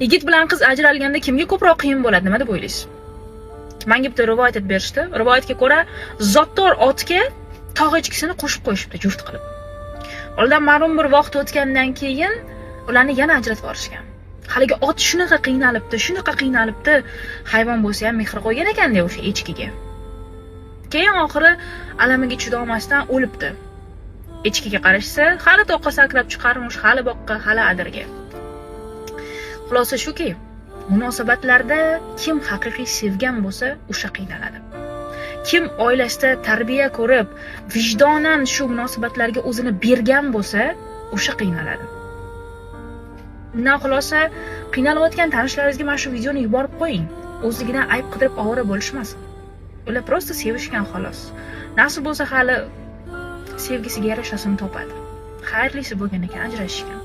Yigit bilan qiz ajralganda kimga ko'proq qiyin bo'ladi, nima deb o'ylaysiz? Menga bitta rivoyat aytib berishdi. Rivoyatga ko'ra, zotdor otga tog' echkisini qo'shib qo'yishibdi juft qilib. Oradan ma'lum bir vaqt o'tgandan keyin ularni yana ajratib yuborishgan. Haligi ot shunaqa qiynalibdi, hayvon bo'lsa ham mehr qo'ygan ekan-da o'sha echkiga. Keyin oxiri alamiga chidolmasdan o'libdi. Echkiga qarashsa, hali toqqa sakrab chiqarmish, hali boqqa, hali adirga. Xulosa shuki, munosabatlarda kim haqiqiy sevgan bo'lsa, o'sha qiynaladi. Kim oilasida tarbiya ko'rib, vijdonan shu munosabatlarga o'zini bergan bo'lsa, o'sha qiynaladi. Bundan xulosa, qiynalayotgan tanishlaringizga mana shu videoni yuborib qo'ying. O'zligidan ayb qidirib ovora bo'lishmasin. Ular prosta sevishgan xolos. Nasib bo'lsa hali sevgisiga yarashasini topadi. Xayrlisi bo'lgan ekan ajrashishgan.